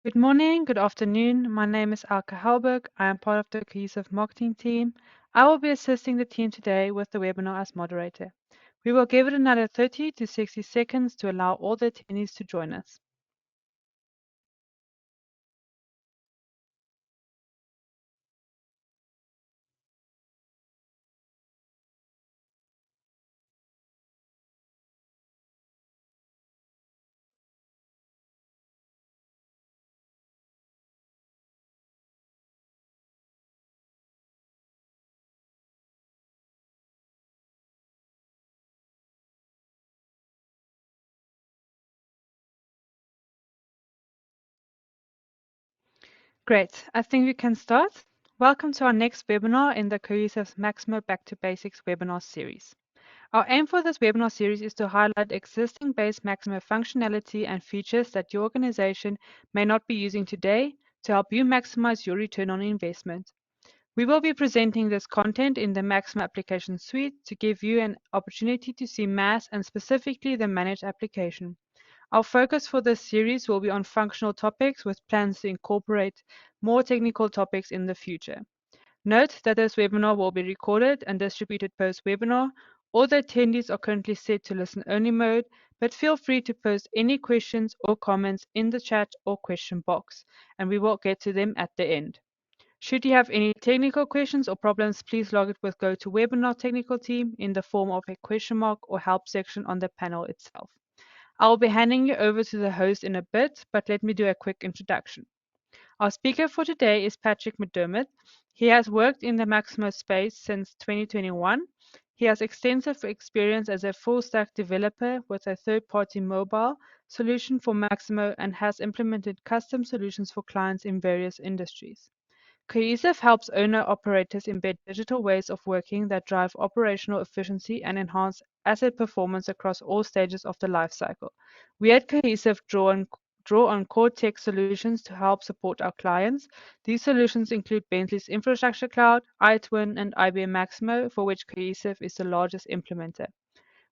Good morning, good afternoon. My name is Alka Halberg. I am part of the Cohesive Marketing team. I will be assisting the team today with the webinar as moderator. We will give it another 30 to 60 seconds to allow all the attendees to join us. Great, I think we can start. Welcome to our next webinar in the Cohesive Maximo Back to Basics webinar series. Our aim for this webinar series is to highlight existing base Maximo functionality and features that your organization may not be using today to help you maximize your return on investment. We will be presenting this content in the Maximo application suite to give you an opportunity to see mass and specifically the managed application. Our focus for this series will be on functional topics with plans to incorporate more technical topics in the future. Note that this webinar will be recorded and distributed post-webinar. All the attendees are currently set to listen-only mode, but feel free to post any questions or comments in the chat or question box, and we will get to them at the end. Should you have any technical questions or problems, please log it with GoToWebinar technical team in the form of a question mark or help section on the panel itself. I will be handing you over to the host in a bit, but let me do a quick introduction. Our speaker for today is Patrick McDermott. He has worked in the Maximo space since 2021. He has extensive experience as a full-stack developer with a third-party mobile solution for Maximo and has implemented custom solutions for clients in various industries. Cohesive helps owner-operators embed digital ways of working that drive operational efficiency and enhance asset performance across all stages of the lifecycle. We at Cohesive draw on core tech solutions to help support our clients. These solutions include Bentley's Infrastructure Cloud, iTwin, and IBM Maximo, for which Cohesive is the largest implementer.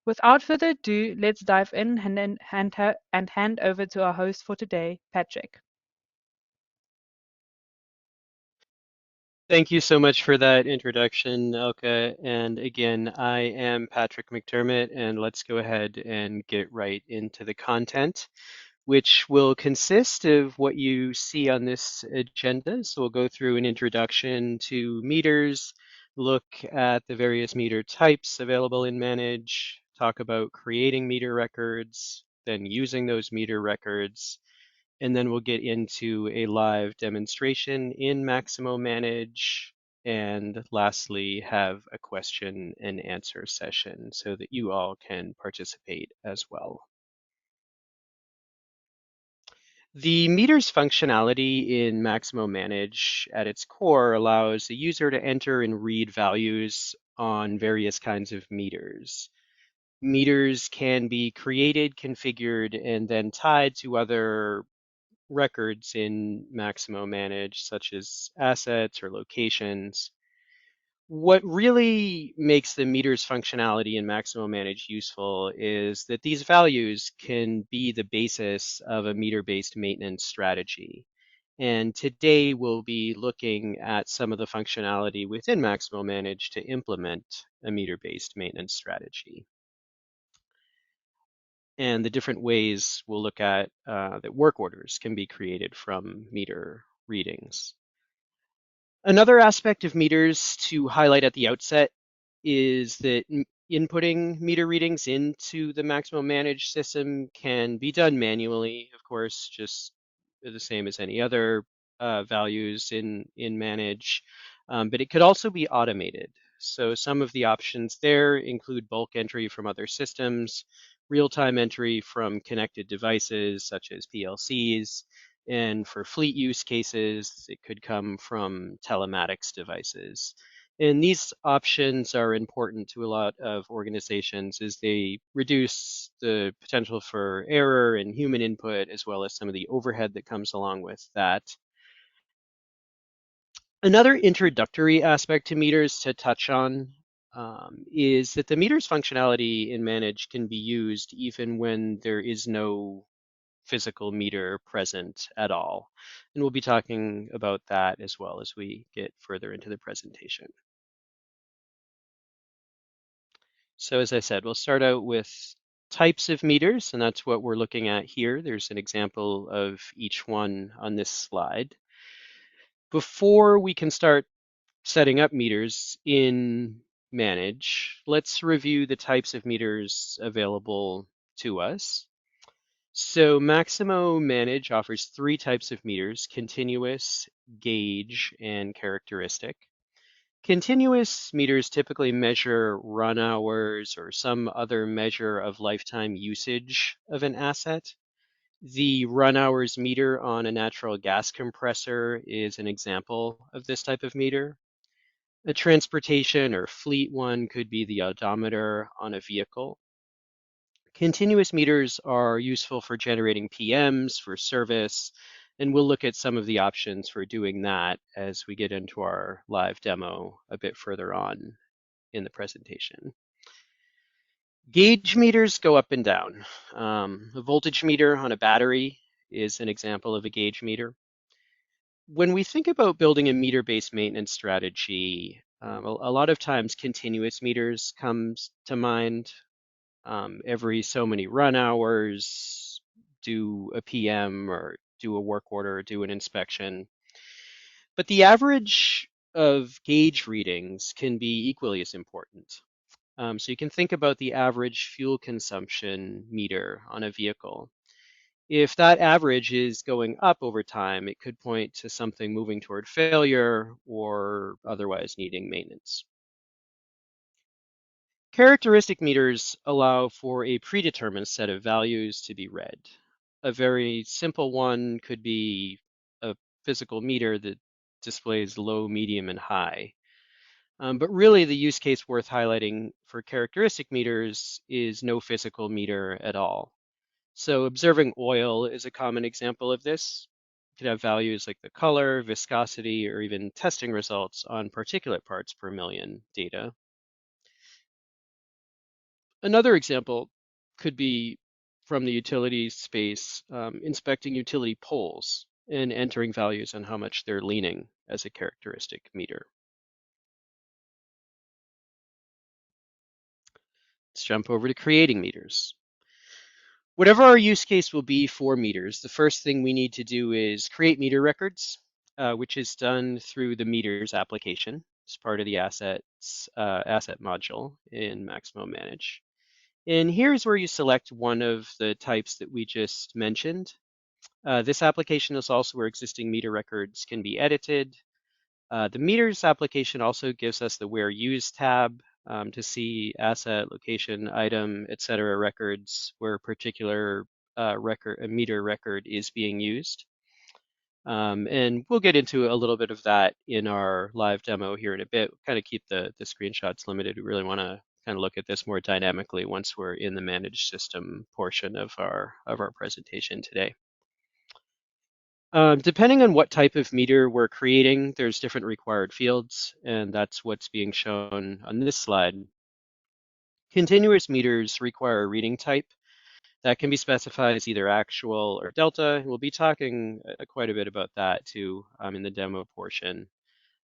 Without further ado, let's dive in and hand over to our host for today, Patrick. Thank you so much for that introduction, Elka. And again, I am Patrick McDermott, and let's go ahead and get right into the content, which will consist of what you see on this agenda. So we'll go through an introduction to meters, look at the various meter types available in Manage, talk about creating meter records, then using those meter records, and then we'll get into a live demonstration in Maximo Manage, and lastly have a question and answer session so that you all can participate as well. The meter's functionality in Maximo Manage at its core allows the user to enter and read values on various kinds of meters. Meters can be created, configured, and then tied to other records in Maximo Manage, such as assets or locations. What really makes the meter's functionality in Maximo Manage useful is that these values can be the basis of a meter-based maintenance strategy. And today we'll be looking at some of the functionality within Maximo Manage to implement a meter-based maintenance strategy, and the different ways we'll look at that work orders can be created from meter readings. Another aspect of meters to highlight at the outset is that inputting meter readings into the Maximo Manage system can be done manually, of course, just the same as any other values in Manage, but it could also be automated. So some of the options there include bulk entry from other systems, real-time entry from connected devices such as PLCs, and for fleet use cases, it could come from telematics devices. And these options are important to a lot of organizations as they reduce the potential for error and human input, as well as some of the overhead that comes along with that. Another introductory aspect to meters to touch on is that the meter's functionality in Manage can be used even when there is no physical meter present at all. And we'll be talking about that as well as we get further into the presentation. So as I said, we'll start out with types of meters, and that's what we're looking at here. There's an example of each one on this slide. Before we can start setting up meters in Manage, let's review the types of meters available to us. So Maximo Manage offers three types of meters: continuous, gauge, and characteristic. Continuous meters typically measure run hours or some other measure of lifetime usage of an asset. The run hours meter on a natural gas compressor is an example of this type of meter. A transportation or fleet one could be the odometer on a vehicle. Continuous meters are useful for generating PMs for service, and we'll look at some of the options for doing that as we get into our live demo a bit further on in the presentation. Gauge meters go up and down. A voltage meter on a battery is an example of a gauge meter. When we think about building a meter-based maintenance strategy, a lot of times continuous meters comes to mind. Every so many run hours, do a PM or do a work order, do an inspection. But the average of gauge readings can be equally as important. So you can think about the average fuel consumption meter on a vehicle. If that average is going up over time, it could point to something moving toward failure or otherwise needing maintenance. Characteristic meters allow for a predetermined set of values to be read. A very simple one could be a physical meter that displays low, medium, and high. But really, the use case worth highlighting for characteristic meters is no physical meter at all. So observing oil is a common example of this. You could have values like the color, viscosity, or even testing results on particulate parts per million data. Another example could be from the utility space, inspecting utility poles and entering values on how much they're leaning as a characteristic meter. Let's jump over to creating meters. Whatever our use case will be for meters, the first thing we need to do is create meter records, which is done through the meters application as part of the asset module in Maximo Manage. And here's where you select one of the types that we just mentioned. This application is also where existing meter records can be edited. The meters application also gives us the Where Used tab to see asset, location, item, etc. records where a particular a meter record is being used. And we'll get into a little bit of that in our live demo here in a bit. Kind of keep the screenshots limited. We really want to kind of look at this more dynamically once we're in the managed system portion of our presentation today. Depending on what type of meter we're creating, there's different required fields, and that's what's being shown on this slide. Continuous meters require a reading type that can be specified as either actual or delta. We'll be talking quite a bit about that too in the demo portion.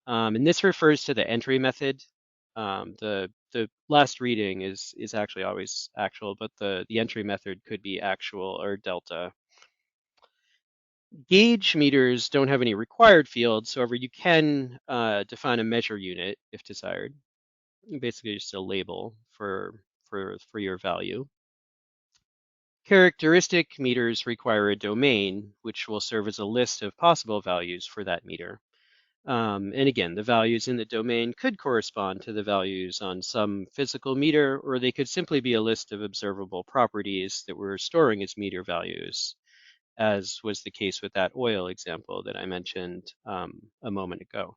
And this refers to the entry method. The last reading is actually always actual, but the entry method could be actual or delta. Gauge meters don't have any required fields, however, you can define a measure unit if desired. Basically, just a label for your value. Characteristic meters require a domain, which will serve as a list of possible values for that meter. And again, the values in the domain could correspond to the values on some physical meter, or they could simply be a list of observable properties that we're storing as meter values, as was the case with that oil example that I mentioned a moment ago.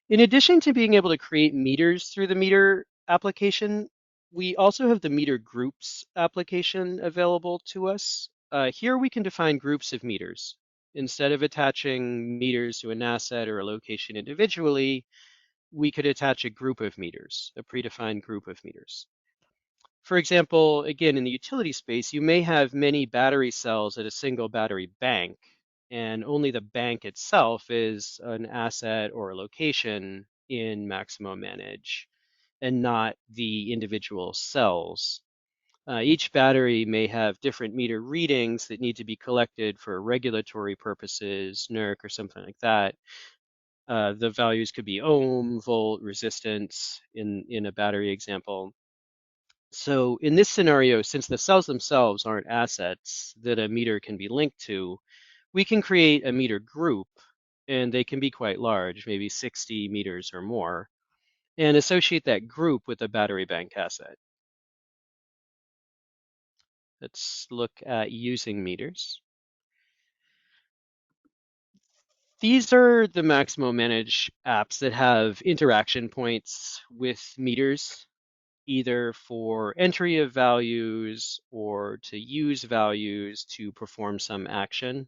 In addition to being able to create meters through the meter application, we also have the meter groups application available to us. Here we can define groups of meters. Instead of attaching meters to an asset or a location individually, we could attach a group of meters, a predefined group of meters. For example, again, in the utility space, you may have many battery cells at a single battery bank, and only the bank itself is an asset or a location in Maximo Manage, and not the individual cells. Each battery may have different meter readings that need to be collected for regulatory purposes, NERC or something like that. The values could be ohm, volt, resistance in a battery example. So in this scenario, since the cells themselves aren't assets that a meter can be linked to, we can create a meter group, and they can be quite large, maybe 60 meters or more, and associate that group with a battery bank asset. Let's look at using meters. These are the Maximo Manage apps that have interaction points with meters, either for entry of values or to use values to perform some action.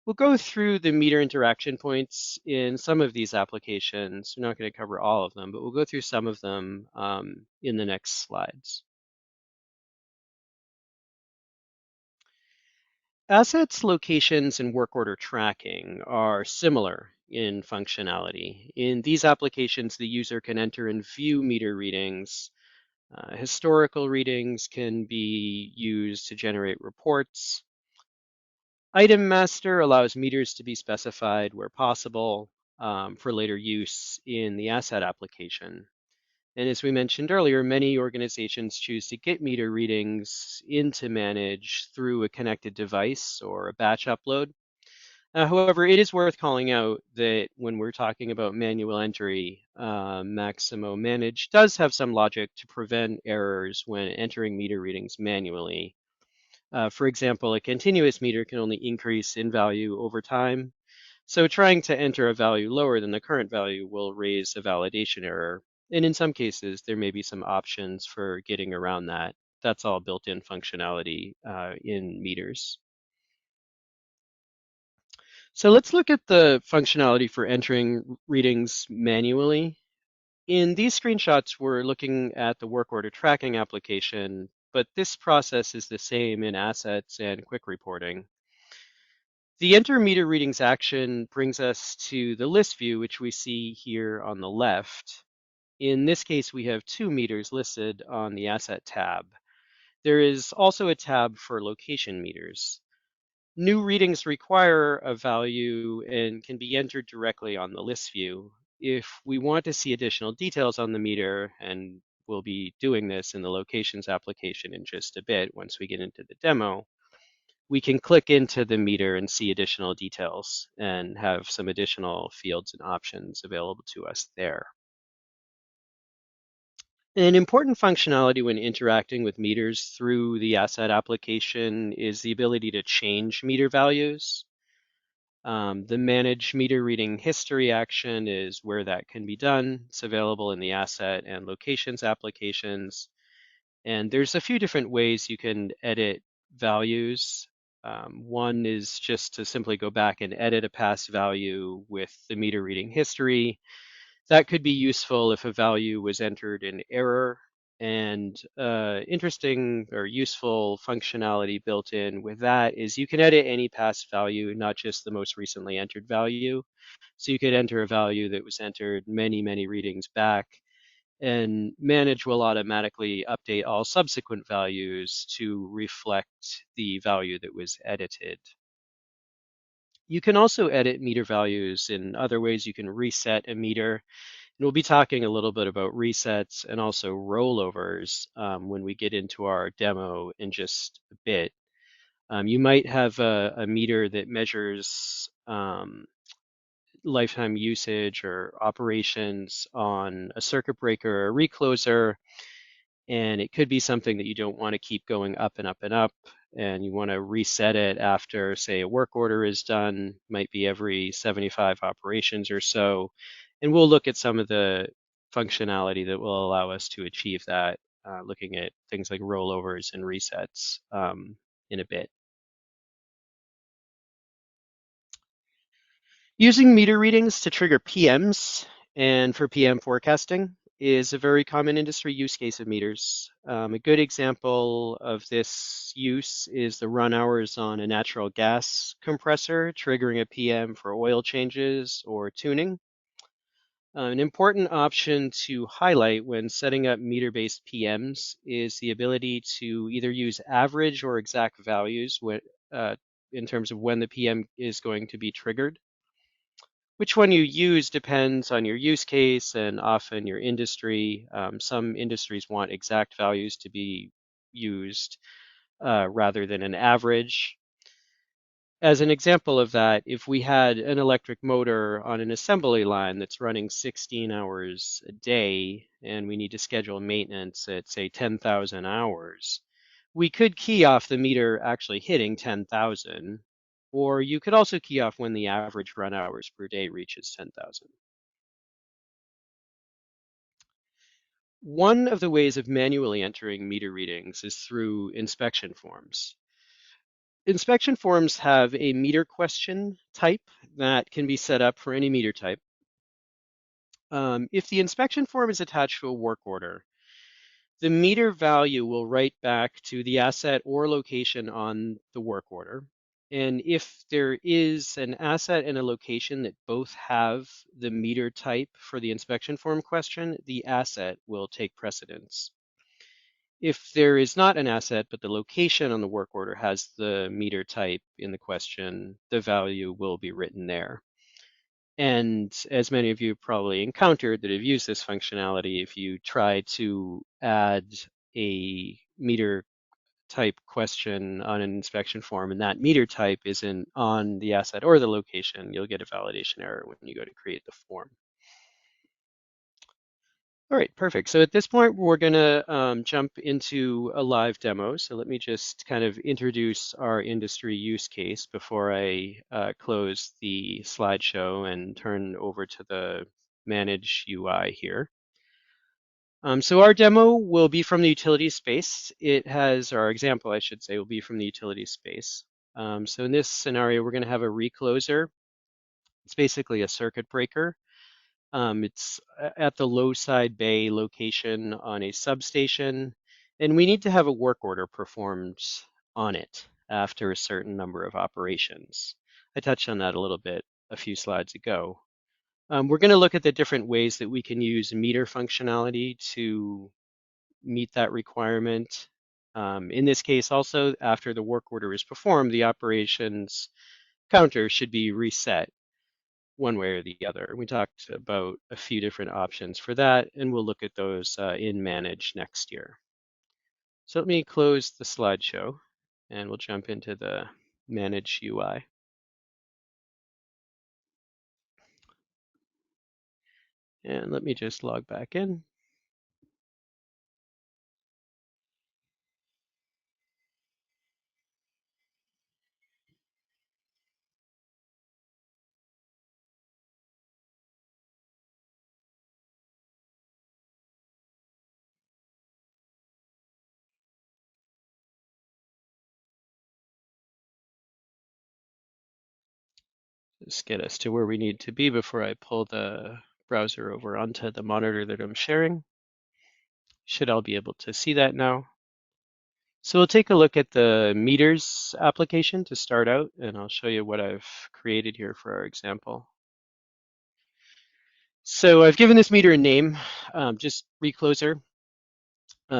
We'll go through the meter interaction points in some of these applications. We're not going to cover all of them, but we'll go through some of them in the next slides. Assets, locations, and work order tracking are similar in functionality. In these applications, the user can enter and view meter readings. Historical readings can be used to generate reports. Item master allows meters to be specified where possible for later use in the asset application. And as we mentioned earlier, many organizations choose to get meter readings into Manage through a connected device or a batch upload. However, it is worth calling out that when we're talking about manual entry, Maximo Manage does have some logic to prevent errors when entering meter readings manually. For example, a continuous meter can only increase in value over time. So trying to enter a value lower than the current value will raise a validation error. And in some cases, there may be some options for getting around that. That's all built-in functionality in meters. So let's look at the functionality for entering readings manually. In these screenshots, we're looking at the work order tracking application, but this process is the same in assets and quick reporting. The enter meter readings action brings us to the list view, which we see here on the left. In this case, we have 2 meters listed on the asset tab. There is also a tab for location meters. New readings require a value and can be entered directly on the list view. If we want to see additional details on the meter, and we'll be doing this in the locations application in just a bit once we get into the demo, we can click into the meter and see additional details and have some additional fields and options available to us there. An important functionality when interacting with meters through the asset application is the ability to change meter values. The manage meter reading history action is where that can be done. It's available in the asset and locations applications. And there's a few different ways you can edit values. One is just to simply go back and edit a past value with the meter reading history. That could be useful if a value was entered in error. And interesting or useful functionality built in with that is you can edit any past value, not just the most recently entered value. So you could enter a value that was entered many, many readings back, and Manage will automatically update all subsequent values to reflect the value that was edited. You can also edit meter values in other ways. You can reset a meter. And we'll be talking a little bit about resets and also rollovers when we get into our demo in just a bit. You might have a meter that measures lifetime usage or operations on a circuit breaker or a recloser, and it could be something that you don't want to keep going up and up and up, and you want to reset it after, say, a work order is done, might be every 75 operations or so. And we'll look at some of the functionality that will allow us to achieve that, looking at things like rollovers and resets in a bit. Using meter readings to trigger PMs and for PM forecasting. is a very common industry use case of meters. A good example of this use is the run hours on a natural gas compressor, triggering a PM for oil changes or tuning. An important option to highlight when setting up meter-based PMs is the ability to either use average or exact values uh, in terms of when the PM is going to be triggered. Which one you use depends on your use case and often your industry. Some industries want exact values to be used rather than an average. As an example of that, if we had an electric motor on an assembly line that's running 16 hours a day and we need to schedule maintenance at, say, 10,000 hours, we could key off the meter actually hitting 10,000, or you could also key off when the average run hours per day reaches 10,000. One of the ways of manually entering meter readings is through inspection forms. Inspection forms have a meter question type that can be set up for any meter type. If the inspection form is attached to a work order, the meter value will write back to the asset or location on the work order. And if there is an asset and a location that both have the meter type for the inspection form question, the asset will take precedence. If there is not an asset, but the location on the work order has the meter type in the question, the value will be written there. And as many of you probably encountered that have used this functionality, if you try to add a meter type question on an inspection form and that meter type isn't on the asset or the location, you'll get a validation error when you go to create the form. All right, perfect. So at this point, we're going to jump into a live demo. So let me just kind of introduce our industry use case before I close the slideshow and turn over to the Manage UI here. So our demo will be from the utility space. Our example, I should say, will be from the utility space. So in this scenario, we're going to have a recloser. It's basically a circuit breaker. It's at the low side bay location on a substation, and we need to have a work order performed on it after a certain number of operations. I touched on that a little bit a few slides ago. We're going to look at the different ways that we can use meter functionality to meet that requirement. In this case, also, after the work order is performed, the operations counter should be reset one way or the other. We talked about a few different options for that, and we'll look at those in Manage next year. So let me close the slideshow, and we'll jump into the Manage UI. And let me just log back in. Just get us to where we need to be before I pull the browser over onto the monitor that I'm sharing. Should all be able to see that now. So we'll take a look at the meters application to start out, and I'll show you what I've created here for our example. So I've given this meter a name, just recloser.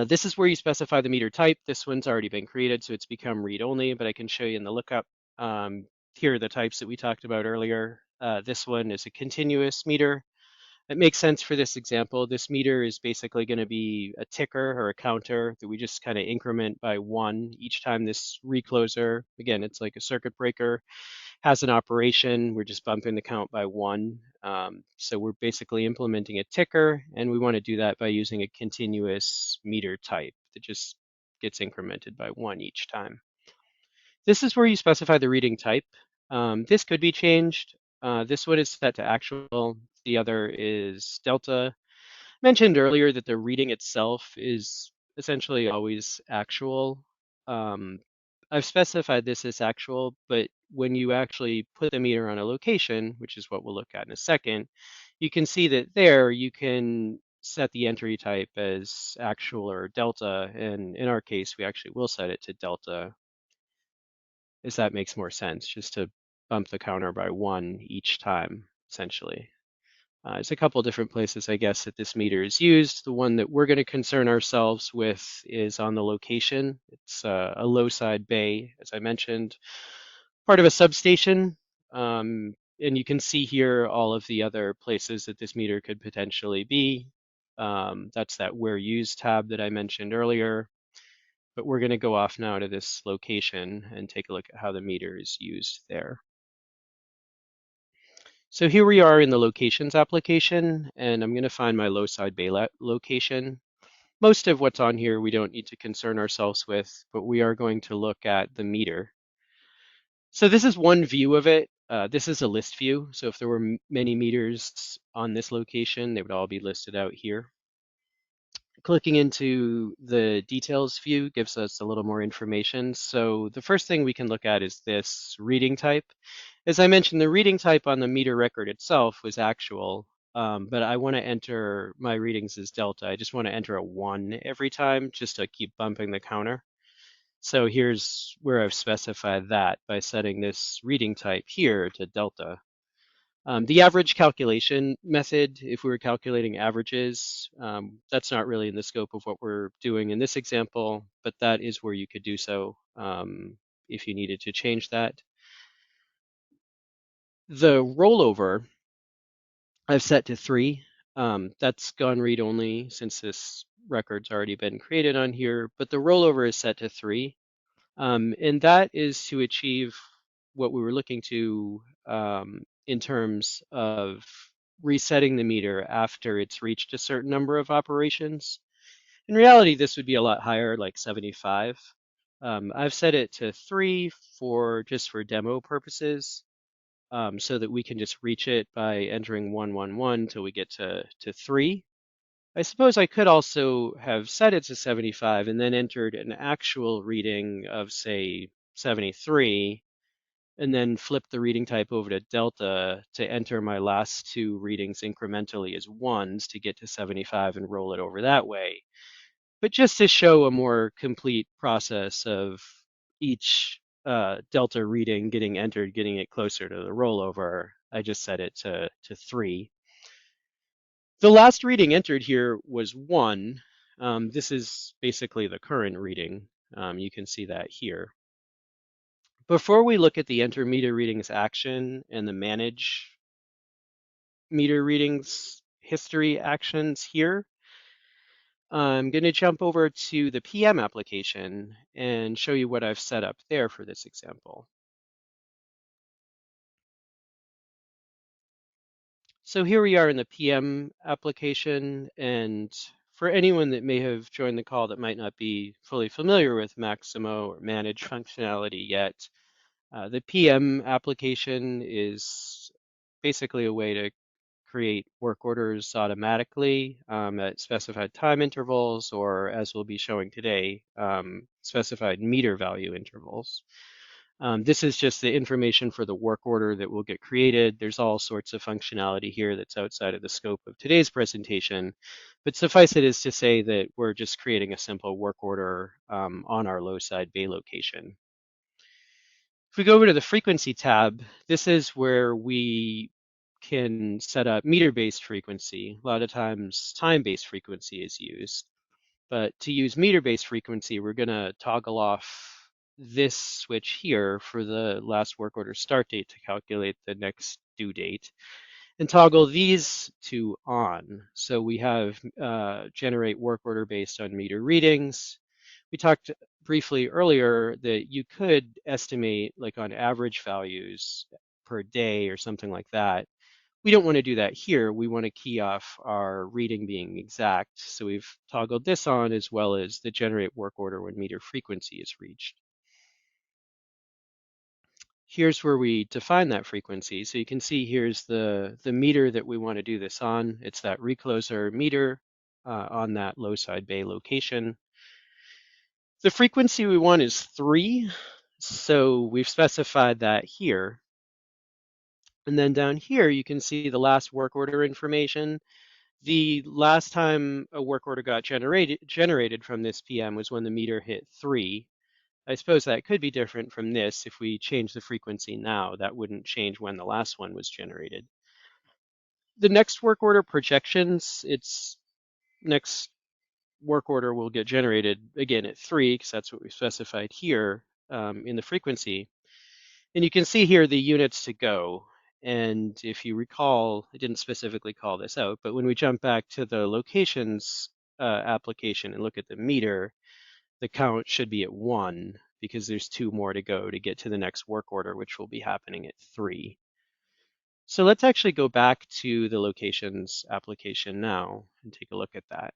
This is where you specify the meter type. This one's already been created, so it's become read-only, but I can show you in the lookup. Here are the types that we talked about earlier. This one is a continuous meter. It makes sense for this example. This meter is basically going to be a ticker or a counter that we just kind of increment by one each time this recloser, again, it's like a circuit breaker, has an operation. We're just bumping the count by one. So we're basically implementing a ticker, and we want to do that by using a continuous meter type that just gets incremented by one each time. This is where you specify the reading type. This could be changed. This one is set to actual. The other is delta. Mentioned earlier that the reading itself is essentially always actual. Um, I've specified this as actual, but when you actually put the meter on a location, which is what we'll look at in a second, you can see that there you can set the entry type as actual or delta, and in our case, we actually will set it to delta, as that makes more sense, just to bump the counter by 1 each time, essentially. There's a couple different places, I guess, that this meter is used. The one that we're going to concern ourselves with is on the location. It's a low side bay, as I mentioned, part of a substation. And you can see here all of the other places that this meter could potentially be. That's that where used tab that I mentioned earlier. But we're going to go off now to this location and take a look at how the meter is used there. So here we are in the locations application, and I'm going to find my low side bay location. Most of what's on here we don't need to concern ourselves with, but we are going to look at the meter. So this is one view of it. This is a list view. So if there were many meters on this location, they would all be listed out here. Clicking into the details view gives us a little more information. So the first thing we can look at is this reading type. As I mentioned, the reading type on the meter record itself was actual, but I want to enter my readings as delta. I just want to enter a 1 every time just to keep bumping the counter. So here's where I've specified that by setting this reading type here to delta. The average calculation method, if we were calculating averages, that's not really in the scope of what we're doing in this example, but that is where you could do so if you needed to change that. The rollover I've set to 3. That's gone read only since this record's already been created on here, but the rollover is set to 3. And that is to achieve what we were looking to in terms of resetting the meter after it's reached a certain number of operations. In reality, this would be a lot higher, like 75. I've set it to 3 for just for demo purposes, so that we can just reach it by entering 111 till we get to 3. I suppose I could also have set it to 75 and then entered an actual reading of, say, 73, and then flip the reading type over to delta to enter my last 2 readings incrementally as 1s to get to 75 and roll it over that way. But just to show a more complete process of each delta reading getting entered, getting it closer to the rollover, I just set it to 3. The last reading entered here was 1. This is basically the current reading. You can see that here. Before we look at the enter meter readings action and the manage meter readings history actions here, I'm going to jump over to the PM application and show you what I've set up there for this example. So here we are in the PM application, and for anyone that may have joined the call that might not be fully familiar with Maximo or manage functionality yet, the PM application is basically a way to create work orders automatically at specified time intervals, or as we'll be showing today, specified meter value intervals. This is just the information for the work order that will get created. There's all sorts of functionality here that's outside of the scope of today's presentation, but suffice it is to say that we're just creating a simple work order on our low side bay location. If we go over to the frequency tab, this is where we can set up meter-based frequency. A lot of times time-based frequency is used. But to use meter-based frequency, we're going to toggle off this switch here for the last work order start date to calculate the next due date, and toggle these two on. So we have generate work order based on meter readings. We talked briefly earlier that you could estimate like on average values per day or something like that. We don't want to do that here. We want to key off our reading being exact. So we've toggled this on as well as the generate work order when meter frequency is reached. Here's where we define that frequency. So you can see here's the meter that we want to do this on. It's that recloser meter on that low side bay location. The frequency we want is 3. So we've specified that here. And then down here, you can see the last work order information. The last time a work order got generated from this PM was when the meter hit 3. I suppose that could be different from this. If we change the frequency now, that wouldn't change when the last one was generated. The next work order projections, its next work order will get generated again at 3, because that's what we specified here in the frequency. And you can see here the units to go. And if you recall, I didn't specifically call this out, but when we jump back to the locations application and look at the meter, the count should be at 1 because there's 2 more to go to get to the next work order, which will be happening at 3. So let's actually go back to the locations application now and take a look at that.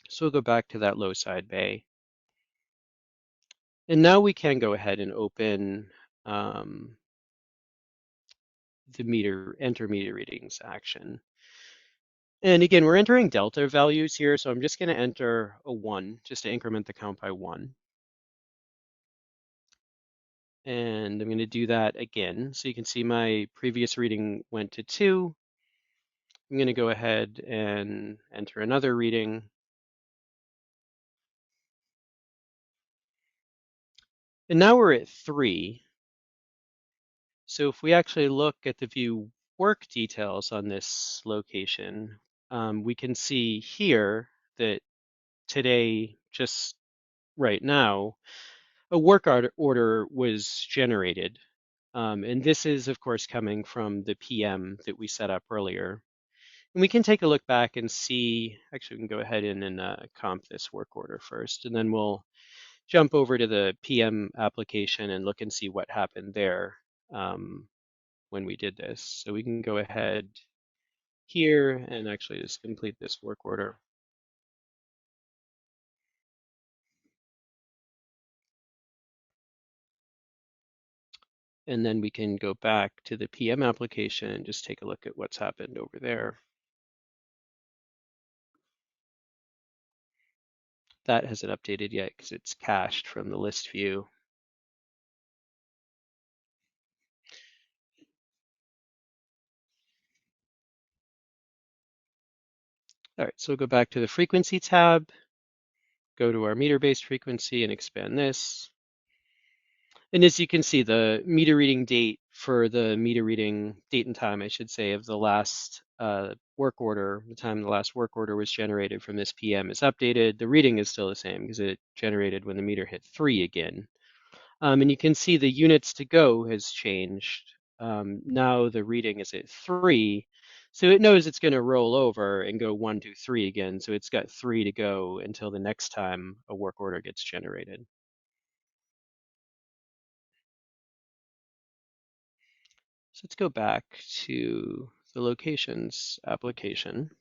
So we'll go back to that low side bay. And now we can go ahead and open the enter meter readings action. And again, we're entering delta values here, so I'm just going to enter a 1 just to increment the count by 1. And I'm going to do that again. So you can see my previous reading went to 2. I'm going to go ahead and enter another reading. And now we're at 3. So if we actually look at the view work details on this location, we can see here that today, just right now, a work order was generated. And this is, of course, coming from the PM that we set up earlier. And we can take a look back and see, actually, we can go ahead and comp this work order first, and then we'll jump over to the PM application and look and see what happened there when we did this. So we can go ahead here and actually just complete this work order. And then we can go back to the PM application and just take a look at what's happened over there. That hasn't updated yet because it's cached from the list view. All right, so we'll go back to the frequency tab, go to our meter-based frequency and expand this. And as you can see, the meter reading date for the meter reading date and time, I should say, of the last work order, the time the last work order was generated from this PM is updated. The reading is still the same because it generated when the meter hit 3 again. And you can see the units to go has changed. Now the reading is at 3. So it knows it's going to roll over and go 1, 2, 3 again. So it's got 3 to go until the next time a work order gets generated. So let's go back to the locations application.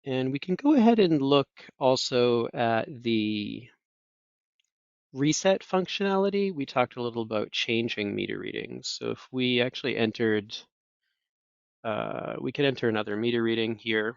And we can go ahead and look also at the reset functionality. We talked a little about changing meter readings. So if we actually entered, we could enter another meter reading here.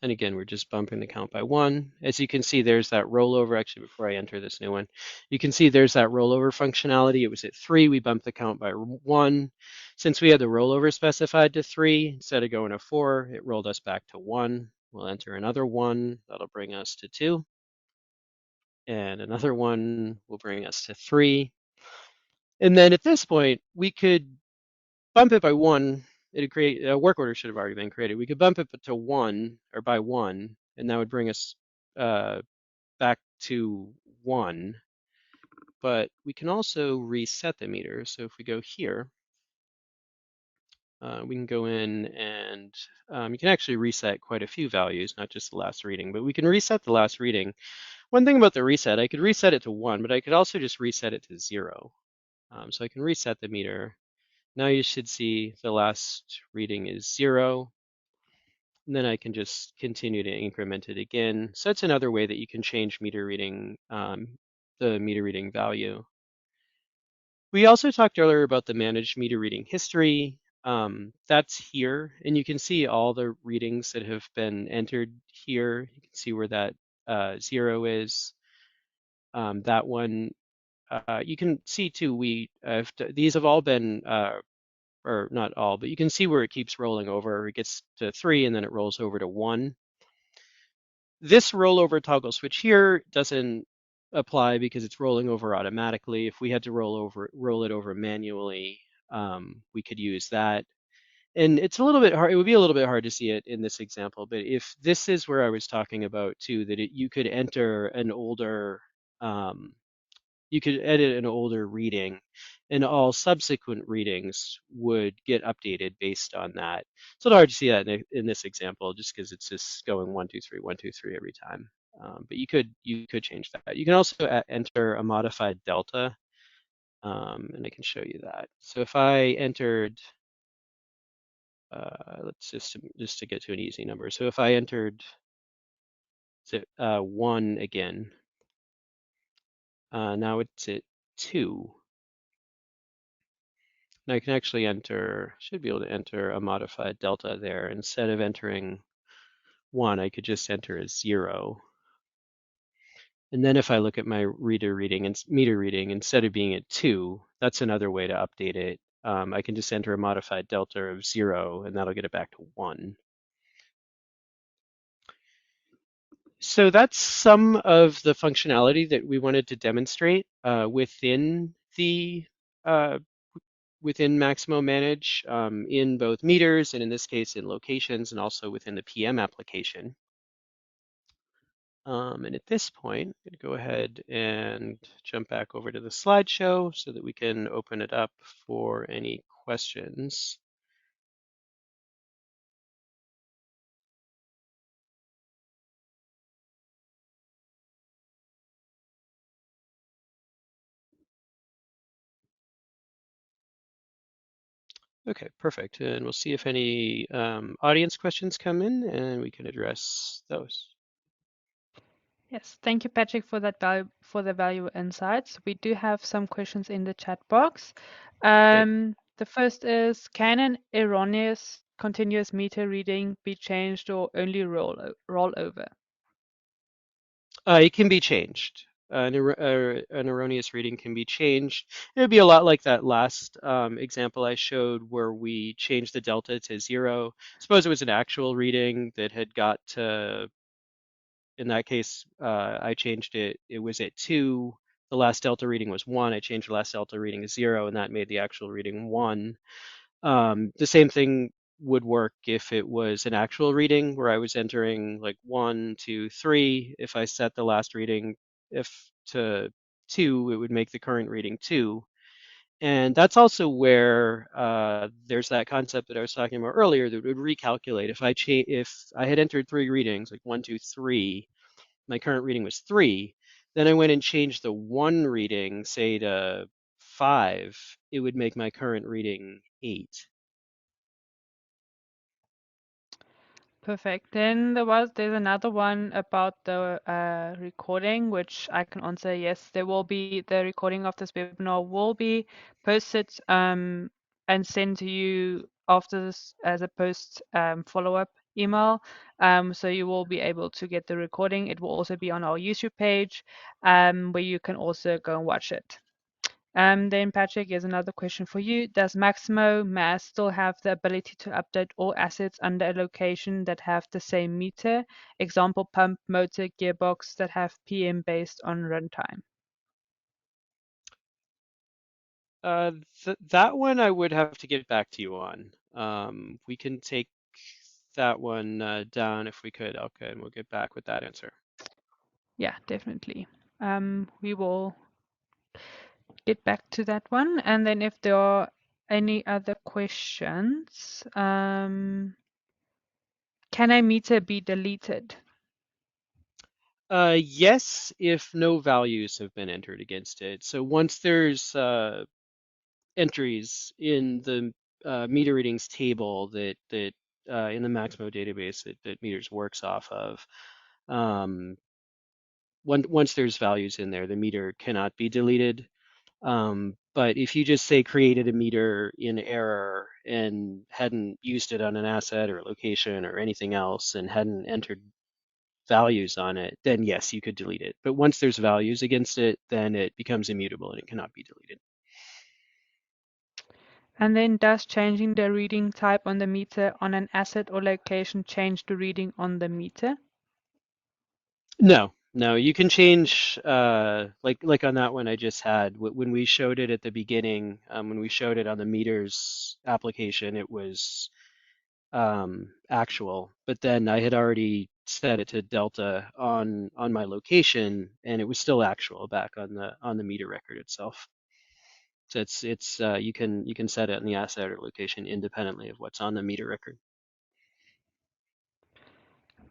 And again, we're just bumping the count by 1. As you can see, there's that rollover. Actually, before I enter this new one, you can see there's that rollover functionality. It was at 3. We bumped the count by 1. Since we had the rollover specified to 3, instead of going to 4, it rolled us back to 1. We'll enter another 1. That'll bring us to 2. And another 1 will bring us to 3. And then at this point, we could bump it by 1. It'd create a work order should have already been created. We could bump it to 1 or by 1, and that would bring us back to 1. But we can also reset the meter. So if we go here, we can go in and you can actually reset quite a few values, not just the last reading, but we can reset the last reading. One thing about the reset, I could reset it to 1, but I could also just reset it to 0. So I can reset the meter. Now you should see the last reading is 0. And then I can just continue to increment it again. So that's another way that you can change meter reading, the meter reading value. We also talked earlier about the managed meter reading history. That's here, and you can see all the readings that have been entered here. You can see where that 0 is. That one you can see too, these have all been, or not all, but you can see where it keeps rolling over. It gets to 3 and then it rolls over to 1. This rollover toggle switch here doesn't apply because it's rolling over automatically. If we had to roll it over manually, we could use that. And it's a little bit hard, it would be a little bit hard to see it in this example, but if this is where I was talking about too, that you could enter an older, um, you could edit an older reading and all subsequent readings would get updated based on that. It's a little hard to see that in this example just because it's just going 1, 2, 3, 1, 2, 3 every time. But you could change that. You can also enter a modified delta, and I can show you that. So if I entered, let's just to get to an easy number. So if I entered 1 again, now it's at 2. And I can actually should be able to enter a modified delta there. Instead of entering 1, I could just enter a 0. And then if I look at my reader reading and meter reading, instead of being at 2, that's another way to update it. I can just enter a modified delta of 0, and that'll get it back to 1. So that's some of the functionality that we wanted to demonstrate uh, within Maximo Manage in both meters and in this case in locations and also within the PM application. And at this point, I'm going to go ahead and jump back over to the slideshow so that we can open it up for any questions. Okay, perfect. And we'll see if any audience questions come in and we can address those. Yes, thank you, Patrick, for the valuable insights. We do have some questions in the chat box. Great. The first is, can an erroneous continuous meter reading be changed or only roll over? It can be changed. An erroneous reading can be changed. It would be a lot like that last example I showed where we changed the delta to 0. Suppose it was an actual reading that had got to, in that case, I changed it. It was at 2. The last delta reading was 1. I changed the last delta reading to 0, and that made the actual reading 1. The same thing would work if it was an actual reading where I was entering like 1, 2, 3. If I set the last reading if to 2, it would make the current reading 2. And that's also where there's that concept that I was talking about earlier that would recalculate. If I had entered 3 readings, like 1, 2, 3, my current reading was 3. Then I went and changed the 1 reading, say to 5, it would make my current reading 8. Perfect. Then there's another one about the recording, which I can answer yes. There will be the recording of this webinar will be posted and sent to you after this as a post follow-up email. So you will be able to get the recording. It will also be on our YouTube page, where you can also go and watch it. Then Patrick, here's another question for you. Does Maximo Mass still have the ability to update all assets under a location that have the same meter? Example, pump, motor, gearbox that have PM based on runtime. That one I would have to get back to you on. We can take that one down if we could. Okay, and we'll get back with that answer. Yeah, definitely. We will get back to that one. And then if there are any other questions, can a meter be deleted? Yes, if no values have been entered against it. So once there's entries in the meter readings table that in the Maximo database that meters works off of, um, once there's values in there, the meter cannot be deleted. But if you just say created a meter in error and hadn't used it on an asset or location or anything else and hadn't entered values on it, then yes, you could delete it. But once there's values against it, then it becomes immutable and it cannot be deleted. And then does changing the reading type on the meter on an asset or location change the reading on the meter? No, no, you can change like on that one I just had when we showed it at the beginning, when we showed it on the meters application, it was actual, but then I had already set it to delta on my location, and it was still actual back on the meter record itself. So it's you can set it in the asset or location independently of what's on the meter record.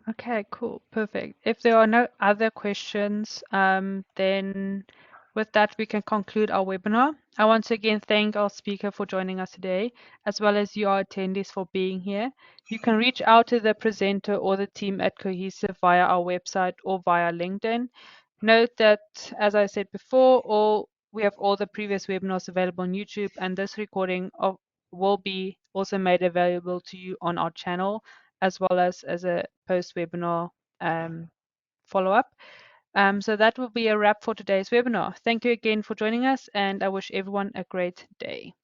Okay, cool. Perfect. If there are no other questions, then with that, we can conclude our webinar. I once again thank our speaker for joining us today, as well as you, our attendees, for being here. You can reach out to the presenter or the team at Cohesive via our website or via LinkedIn. Note that, as I said before, we have all the previous webinars available on YouTube, and this recording will be also made available to you on our channel, as well as a post-webinar follow-up. So that will be a wrap for today's webinar. Thank you again for joining us, and I wish everyone a great day.